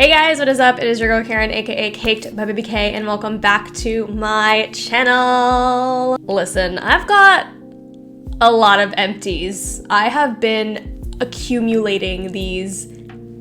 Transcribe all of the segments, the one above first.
Hey guys, what is up? It is your girl Karen, aka cakedbybabyk, and welcome back to my channel. Listen, I've got a lot of empties. I have been accumulating these,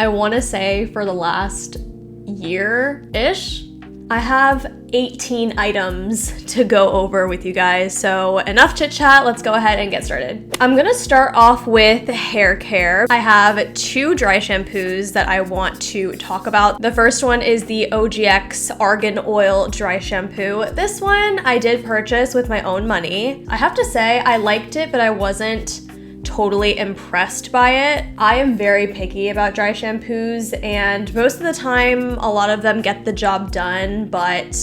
I want to say, for the last year-ish. I have 18 items to go over with you guys, so enough chit chat, let's go ahead and get started. I'm gonna start off with hair care. I have two dry shampoos that I want to talk about. The first one is the OGX Argan Oil Dry Shampoo. This one I did purchase with my own money. I have to say I liked it, but I wasn't totally impressed by it. I am very picky about dry shampoos, and most of the time a lot of them get the job done, but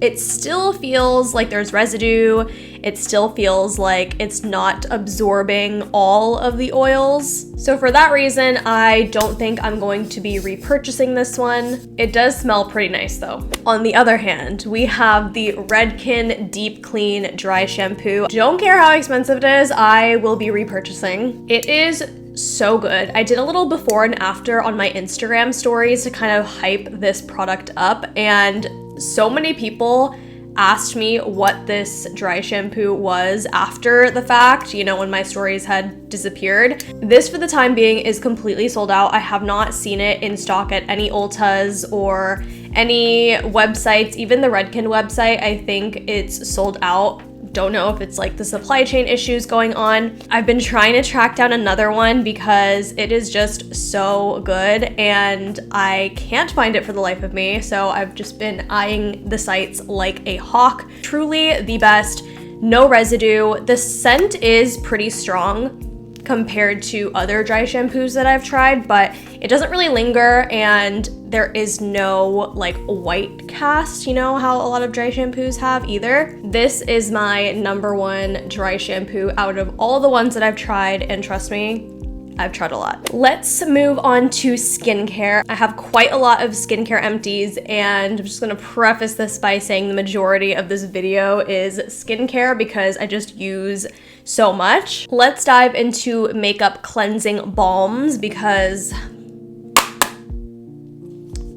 it still feels like there's residue. It still feels like it's not absorbing all of the oils. So for that reason, I don't think I'm going to be repurchasing this one. It does smell pretty nice though. On the other hand, we have the Redken Deep Clean Dry Shampoo. Don't care how expensive it is, I will be repurchasing. It is so good. I did a little before and after on my Instagram stories to kind of hype this product up, and so many people asked me what this dry shampoo was after the fact, you know, when my stories had disappeared. This, for the time being, is completely sold out. I have not seen it in stock at any Ultas or any websites, even the Redken website. I think it's sold out. Don't know if it's like the supply chain issues going on. I've been trying to track down another one because it is just so good and I can't find it for the life of me. So I've just been eyeing the sites like a hawk. Truly the best, no residue. The scent is pretty strong compared to other dry shampoos that I've tried, but it doesn't really linger and there is no like white cast, you know how a lot of dry shampoos have either. This is my number one dry shampoo out of all the ones that I've tried, and trust me, I've tried a lot. Let's move on to skincare. I have quite a lot of skincare empties, and I'm just gonna preface this by saying the majority of this video is skincare because I just use so much. Let's dive into makeup cleansing balms because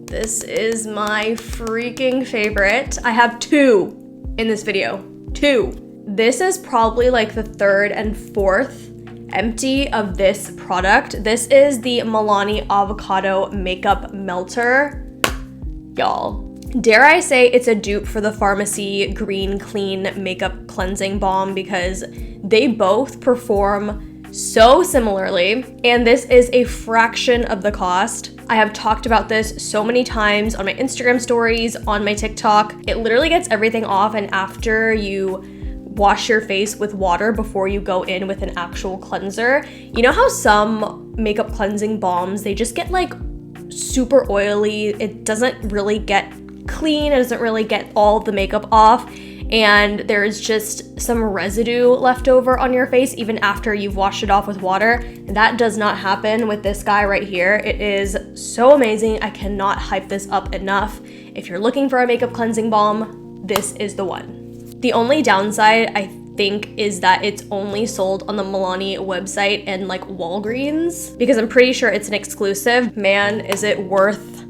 this is my freaking favorite. I have two in this video, two. This is probably like the third and fourth empty of this product. This is the Milani Avocado Makeup Melter. Y'all, dare I say it's a dupe for the Pharmacy Green Clean Makeup Cleansing Balm because they both perform so similarly, and this is a fraction of the cost. I have talked about this so many times on my Instagram stories, on my TikTok. It literally gets everything off, and after you wash your face with water before you go in with an actual cleanser. You know how some makeup cleansing balms, they just get like super oily. It doesn't really get clean. It doesn't really get all the makeup off. And there's just some residue left over on your face even after you've washed it off with water. And that does not happen with this guy right here. It is so amazing. I cannot hype this up enough. If you're looking for a makeup cleansing balm, this is the one. The only downside, I think, is that it's only sold on the Milani website and like Walgreens, because I'm pretty sure it's an exclusive. Man, is it worth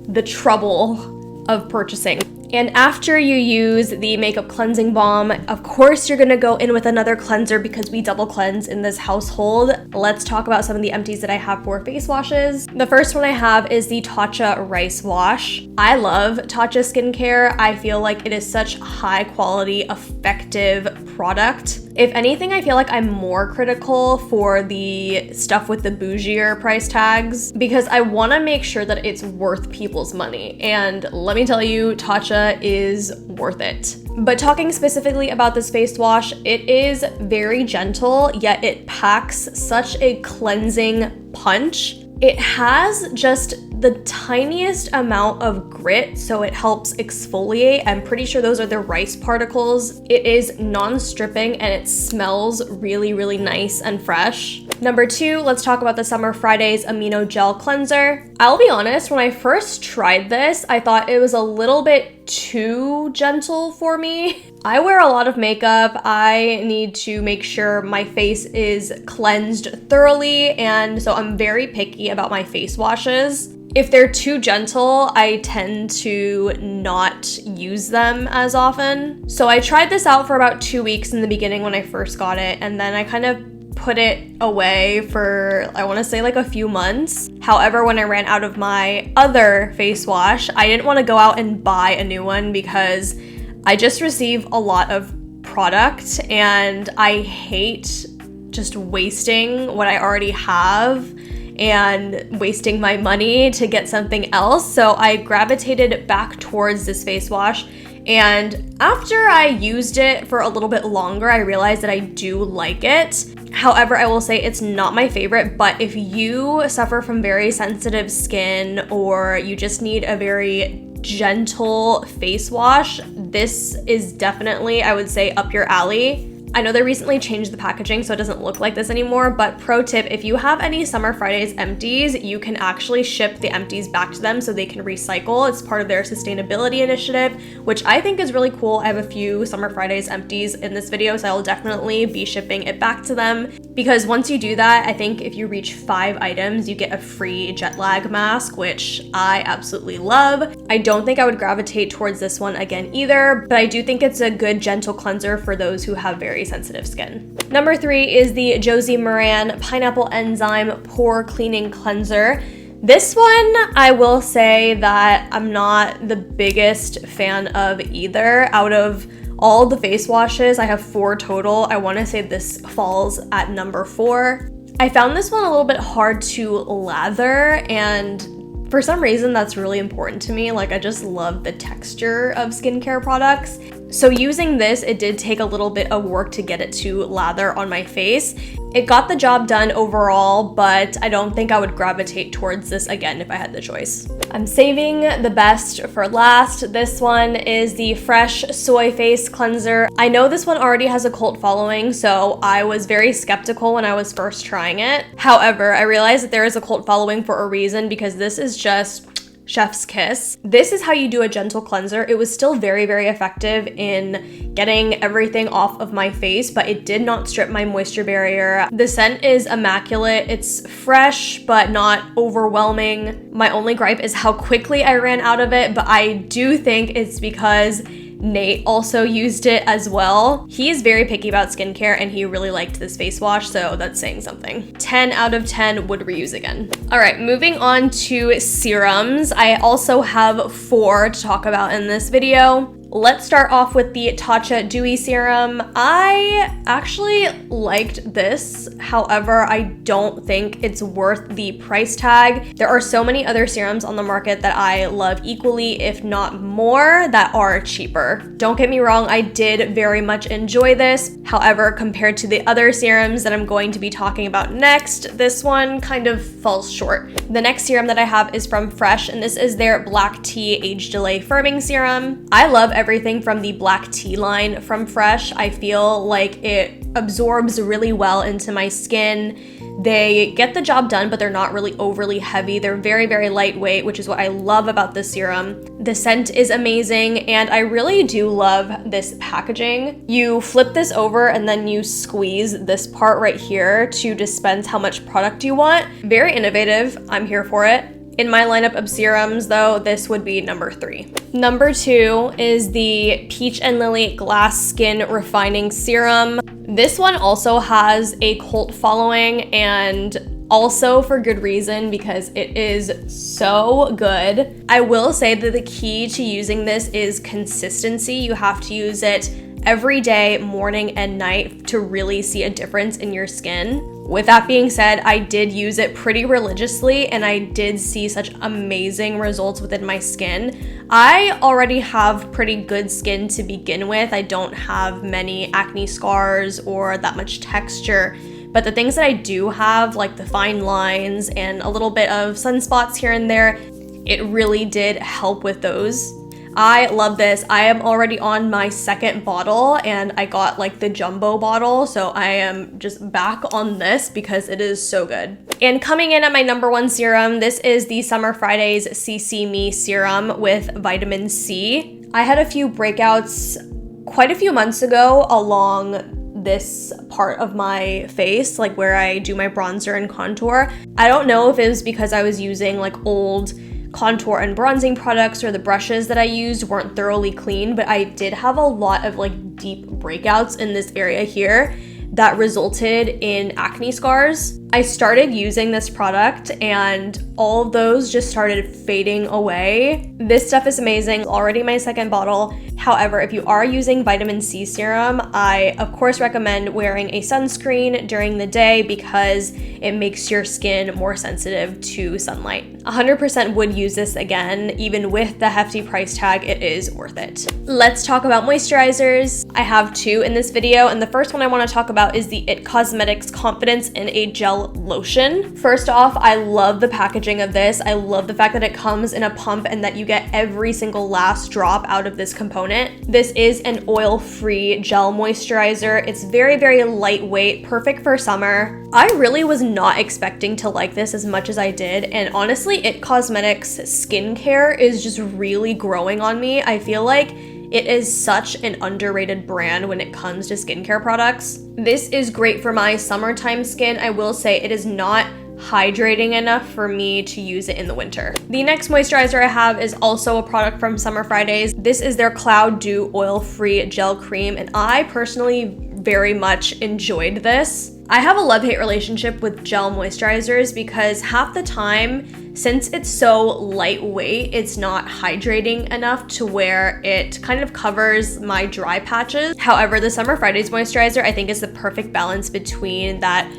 the trouble of purchasing. And after you use the makeup cleansing balm, of course you're gonna go in with another cleanser because we double cleanse in this household. Let's talk about some of the empties that I have for face washes. The first one I have is the Tatcha Rice Wash. I love Tatcha skincare. I feel like it is such high quality, effective product. If anything, I feel like I'm more critical for the stuff with the bougier price tags because I wanna make sure that it's worth people's money. And let me tell you, Tatcha is worth it. But talking specifically about this face wash, it is very gentle, yet it packs such a cleansing punch. It has just the tiniest amount of grit, so it helps exfoliate. I'm pretty sure those are the rice particles. It is non-stripping and it smells really, really nice and fresh. Number two, let's talk about the Summer Fridays Amino Gel Cleanser. I'll be honest, when I first tried this, I thought it was a little bit too gentle for me. I wear a lot of makeup. I need to make sure my face is cleansed thoroughly, and so I'm very picky about my face washes. If they're too gentle, I tend to not use them as often. So I tried this out for about 2 weeks in the beginning when I first got it, and then I kind of put it away for, I want to say, like a few months. However, when I ran out of my other face wash, I didn't want to go out and buy a new one because I just receive a lot of product and I hate just wasting what I already have and wasting my money to get something else. So I gravitated back towards this face wash, and after I used it for a little bit longer, I realized that I do like it. However, I will say it's not my favorite, but if you suffer from very sensitive skin or you just need a very gentle face wash, this is definitely, I would say, up your alley. I know they recently changed the packaging so it doesn't look like this anymore, but pro tip, if you have any Summer Fridays empties, you can actually ship the empties back to them so they can recycle. It's part of their sustainability initiative, which I think is really cool. I have a few Summer Fridays empties in this video, so I will definitely be shipping it back to them, because once you do that, I think if you reach 5 items, you get a free jet lag mask, which I absolutely love. I don't think I would gravitate towards this one again either, but I do think it's a good gentle cleanser for those who have very sensitive skin. Number 3 is the Josie Maran Pineapple Enzyme Pore Cleaning Cleanser. This one, I will say that I'm not the biggest fan of either. Out of all the face washes, I have 4 total. I want to say this falls at number 4. I found this one a little bit hard to lather, and for some reason that's really important to me. Like, I just love the texture of skincare products. So using this, it did take a little bit of work to get it to lather on my face. It got the job done overall, but I don't think I would gravitate towards this again if I had the choice. I'm saving the best for last. This one is the Fresh Soy Face Cleanser. I know this one already has a cult following, so I was very skeptical when I was first trying it. However, I realized that there is a cult following for a reason, because this is just chef's kiss. This is how you do a gentle cleanser. It was still very, very effective in getting everything off of my face, but it did not strip my moisture barrier. The scent is immaculate. It's fresh, but not overwhelming. My only gripe is how quickly I ran out of it, but I do think it's because Nate also used it as well. He is very picky about skincare and he really liked this face wash, so that's saying something. 10 out of 10 would reuse again. All right, moving on to serums. I also have 4 to talk about in this video. Let's start off with the Tatcha Dewy Serum. I actually liked this. However, I don't think it's worth the price tag. There are so many other serums on the market that I love equally, if not more, that are cheaper. Don't get me wrong, I did very much enjoy this. However, compared to the other serums that I'm going to be talking about next, this one kind of falls short. The next serum that I have is from Fresh, and this is their Black Tea Age Delay Firming Serum. I love everything from the black tea line from Fresh. I feel like it absorbs really well into my skin. They get the job done, but they're not really overly heavy. They're very, very lightweight, which is what I love about this serum. The scent is amazing, and I really do love this packaging. You flip this over and then you squeeze this part right here to dispense how much product you want. Very innovative. I'm here for it. In my lineup of serums, though, this would be number 3. Number 2 is the Peach and Lily Glass Skin Refining Serum. This one also has a cult following, and also for good reason, because it is so good. I will say that the key to using this is consistency. You have to use it every day, morning and night, to really see a difference in your skin. With that being said, I did use it pretty religiously and I did see such amazing results within my skin. I already have pretty good skin to begin with. I don't have many acne scars or that much texture, but the things that I do have, like the fine lines and a little bit of sunspots here and there, it really did help with those. I love this. I am already on my second bottle and I got like the jumbo bottle. So I am just back on this because it is so good. And coming in at my number one serum, this is the Summer Fridays CC Me Serum with vitamin C. I had a few breakouts quite a few months ago along this part of my face, like where I do my bronzer and contour. I don't know if it was because I was using like old contour and bronzing products or the brushes that I used weren't thoroughly clean, but I did have a lot of like deep breakouts in this area here that resulted in acne scars. I started using this product and all of those just started fading away. This stuff is amazing, already my second bottle. However, if you are using vitamin C serum, I of course recommend wearing a sunscreen during the day because it makes your skin more sensitive to sunlight. 100% would use this again. Even with the hefty price tag, it is worth it. Let's talk about moisturizers. I have two in this video, and the first one I want to talk about is the IT Cosmetics Confidence in a Gel Lotion. First off, I love the packaging of this. I love the fact that it comes in a pump and that you get every single last drop out of this component. This is an oil-free gel moisturizer. It's very, very lightweight, perfect for summer. I really was not expecting to like this as much as I did, and honestly, IT Cosmetics skincare is just really growing on me. I feel like it is such an underrated brand when it comes to skincare products. This is great for my summertime skin. I will say it is not hydrating enough for me to use it in the winter. The next moisturizer I have is also a product from Summer Fridays. This is their Cloud Dew Oil-Free Gel Cream, and I personally very much enjoyed this. I have a love-hate relationship with gel moisturizers because half the time, since it's so lightweight, it's not hydrating enough to where it kind of covers my dry patches. However, the Summer Fridays moisturizer I think is the perfect balance between that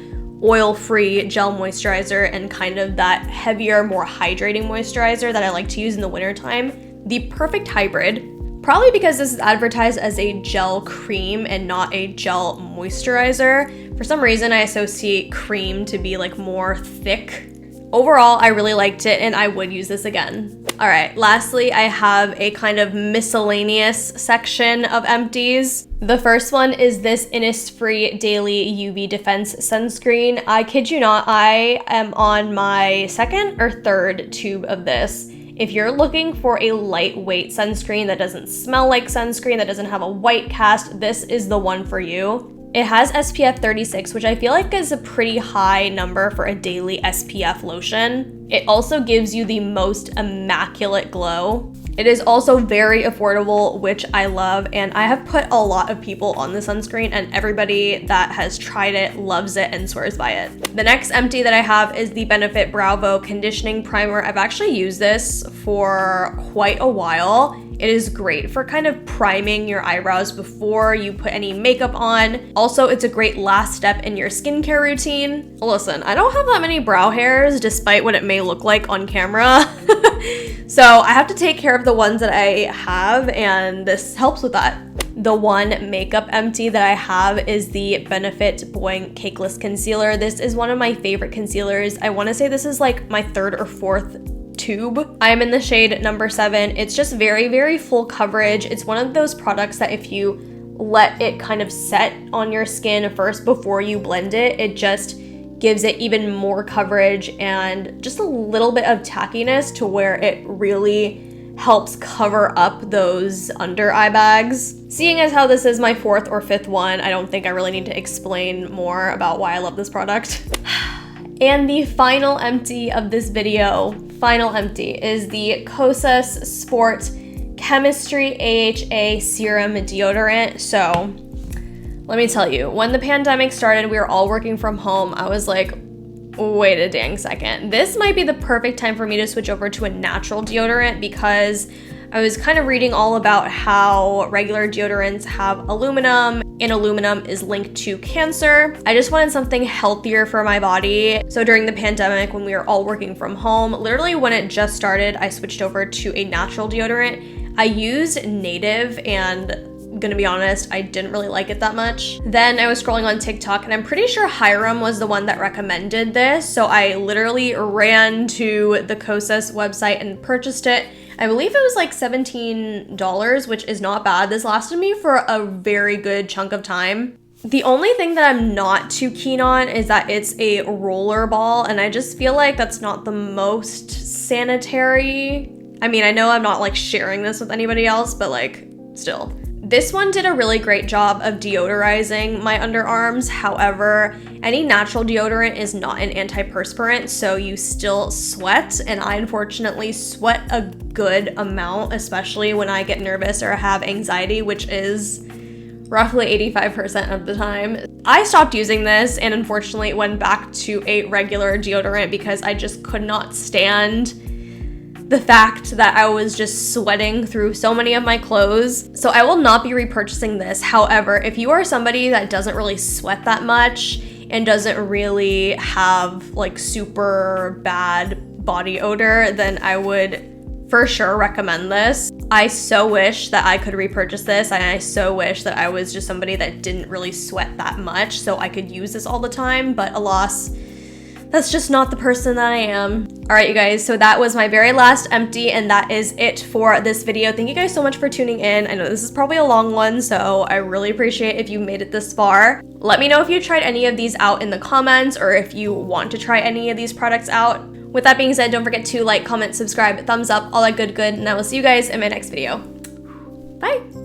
oil-free gel moisturizer and kind of that heavier, more hydrating moisturizer that I like to use in the wintertime. The perfect hybrid. Probably because this is advertised as a gel cream and not a gel moisturizer. For some reason, I associate cream to be like more thick. Overall, I really liked it and I would use this again. All right, lastly, I have a kind of miscellaneous section of empties. The first one is this Innisfree Daily UV Defense Sunscreen. I kid you not, I am on my second or third tube of this. If you're looking for a lightweight sunscreen that doesn't smell like sunscreen, that doesn't have a white cast, this is the one for you. It has SPF 36, which I feel like is a pretty high number for a daily SPF lotion. It also gives you the most immaculate glow. It is also very affordable, which I love, and I have put a lot of people on the sunscreen and everybody that has tried it loves it and swears by it. The next empty that I have is the Benefit Browvo Conditioning Primer. I've actually used this for quite a while. It is great for kind of priming your eyebrows before you put any makeup on. Also, it's a great last step in your skincare routine. Listen, I don't have that many brow hairs despite what it may look like on camera. So I have to take care of the ones that I have, and this helps with that. The one makeup empty that I have is the Benefit Boing Cakeless Concealer. This is one of my favorite concealers. I want to say this is like my third or fourth tube. I am in the shade number 7. It's just very, very full coverage. It's one of those products that if you let it kind of set on your skin first before you blend it, it just gives it even more coverage and just a little bit of tackiness to where it really helps cover up those under eye bags. Seeing as how this is my 4th or 5th one, I don't think I really need to explain more about why I love this product. And the final empty of this video, is the Kosas Sport Chemistry AHA Serum Deodorant. So let me tell you, when the pandemic started, we were all working from home. I was like, wait a dang second. This might be the perfect time for me to switch over to a natural deodorant because I was kind of reading all about how regular deodorants have aluminum, and aluminum is linked to cancer. I just wanted something healthier for my body. So during the pandemic, when we were all working from home, literally when it just started, I switched over to a natural deodorant. I used Native, and gonna be honest, I didn't really like it that much. Then I was scrolling on TikTok and I'm pretty sure Hiram was the one that recommended this. So I literally ran to the Kosas website and purchased it. I believe it was like $17, which is not bad. This lasted me for a very good chunk of time. The only thing that I'm not too keen on is that it's a roller ball, and I just feel like that's not the most sanitary. I mean, I know I'm not like sharing this with anybody else, but like still. This one did a really great job of deodorizing my underarms. However, any natural deodorant is not an antiperspirant, so you still sweat, and I unfortunately sweat a good amount, especially when I get nervous or have anxiety, which is roughly 85% of the time. I stopped using this and unfortunately went back to a regular deodorant because I just could not stand the fact that I was just sweating through so many of my clothes. So I will not be repurchasing this. However, if you are somebody that doesn't really sweat that much and doesn't really have like super bad body odor, then I would for sure recommend this. I so wish that I could repurchase this, and I so wish that I was just somebody that didn't really sweat that much so I could use this all the time, but alas, that's just not the person that I am. All right, you guys, so that was my very last empty, and that is it for this video. Thank you guys so much for tuning in. I know this is probably a long one, so I really appreciate if you made it this far. Let me know if you tried any of these out in the comments, or if you want to try any of these products out. With that being said, don't forget to like, comment, subscribe, thumbs up, all that good, and I will see you guys in my next video. Bye!